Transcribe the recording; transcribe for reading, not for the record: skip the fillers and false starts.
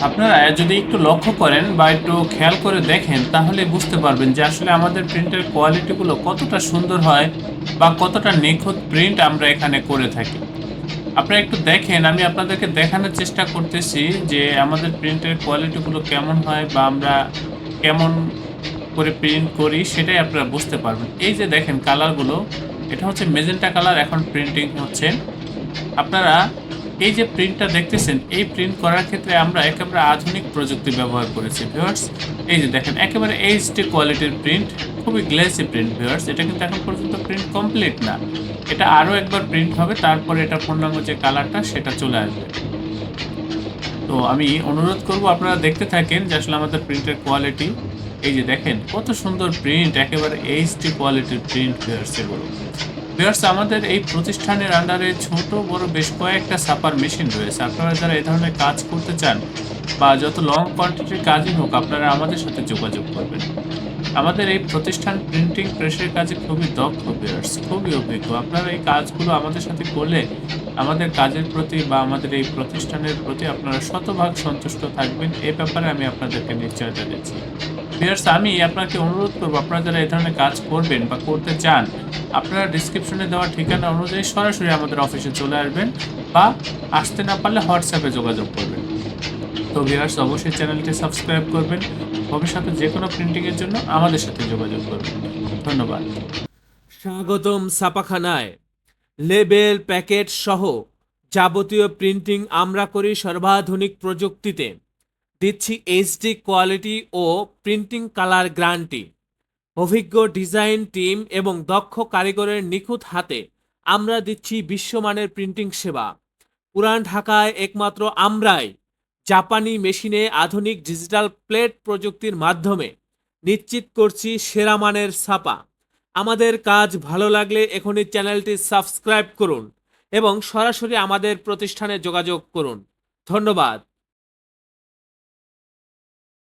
আপনারা যদি একটু লক্ষ্য করেন বা একটু খেয়াল করে দেখেন তাহলে বুঝতে পারবেন যে আসলে আমাদের প্রিন্টের কোয়ালিটিগুলো কতটা সুন্দর হয় বা কতটা নিখুঁত প্রিন্ট আমরা এখানে করে থাকি। আপনারা একটু দেখেন, আমি আপনাদেরকে দেখানোর চেষ্টা করতেছি যে আমাদের প্রিন্টের কোয়ালিটিগুলো কেমন হয় বা আমরা কেমন করে প্রিন্ট করি সেটাই আপনারা বুঝতে পারবেন। এই যে দেখেন কালারগুলো, এটা হচ্ছে মেজেন্টা কালার এখন প্রিন্টিং হচ্ছে। আপনারা এই যে প্রিন্টটা দেখতেছেন, এই প্রিন্ট করার ক্ষেত্রে আমরা একেবারে আধুনিক প্রযুক্তি ব্যবহার করেছি ভিউয়ার্স। এই যে দেখেন একেবারে এইচডি কোয়ালিটির প্রিন্ট, খুবই গ্লেসি প্রিন্ট ভিউয়ার্স। এটা কিন্তু এখন পর্যন্ত প্রিন্ট কমপ্লিট না। এটা আরো একবার প্রিন্ট হবে, তারপরে এটা পূর্ণাঙ্গ যে কালারটা সেটা চলে আসবে। তো আমি অনুরোধ করব আপনারা দেখতে থাকেন যে আসলে আমাদের প্রিন্টের কোয়ালিটি। এই যে দেখেন কত সুন্দর প্রিন্ট, একেবারে এইচডি কোয়ালিটির প্রিন্ট ভিউয়ার্স এগুলো। ভিউয়ার্স, আমাদের এই প্রতিষ্ঠানের আন্ডারে ছোট বড় বেশ কয়েকটা ছাপার মেশিন রয়েছে। আপনারা যারা এই ধরনের কাজ করতে চান বা যত লং কোয়ান্টিটির কাজই হোক আপনারা আমাদের সাথে যোগাযোগ করবেন। আমাদের এই প্রতিষ্ঠান প্রিন্টিং প্রেসের কাজে খুবই দক্ষ ভিউয়ার্স, খুবই অভিজ্ঞ। আপনারা এই কাজগুলো আমাদের সাথে করলে আমাদের কাজের প্রতি বা আমাদের এই প্রতিষ্ঠানের প্রতি আপনারা শতভাগ সন্তুষ্ট থাকবেন, এ ব্যাপারে আমি আপনাদেরকে নিশ্চয়তা দিচ্ছি। ভিউয়ার্স, আমি আপনাকে অনুরোধ করব আপনারা যারা এই ধরনের কাজ করবেন বা করতে চান, আপনারা ডেসক্রিপশনে দেওয়া ঠিকানা অনুযায়ী সরাসরি আমাদের অফিসে চলে আসবেন বা আসতে না পারলে হোয়াটসঅ্যাপে যোগাযোগ করবেন। তো ভিউয়ার্স, অবশ্যই চ্যানেলটি সাবস্ক্রাইব করবেন। ভবিষ্যতে যেকোনো প্রিন্টিং এর জন্য আমাদের সাথে যোগাযোগ করবেন। ধন্যবাদ। স্বাগতম ছাপাখানায়। লেবেল প্যাকেট সহ যাবতীয় প্রিন্টিং আমরা করি সর্বাধুনিক প্রযুক্তিতে। দিচ্ছি এইচডি কোয়ালিটি ও প্রিন্টিং কালার গ্যারান্টি। অভিজ্ঞ ডিজাইন টিম এবং দক্ষ কারিগরের নিখুঁত হাতে আমরা দিচ্ছি বিশ্বমানের প্রিন্টিং সেবা। পুরান ঢাকায় একমাত্র আমরাই জাপানি মেশিনে আধুনিক ডিজিটাল প্লেট প্রযুক্তির মাধ্যমে নিশ্চিত করছি সেরা মানের ছাপা। আমাদের কাজ ভালো লাগলে এখনই চ্যানেলটি সাবস্ক্রাইব করুন এবং সরাসরি আমাদের প্রতিষ্ঠানে যোগাযোগ করুন। ধন্যবাদ।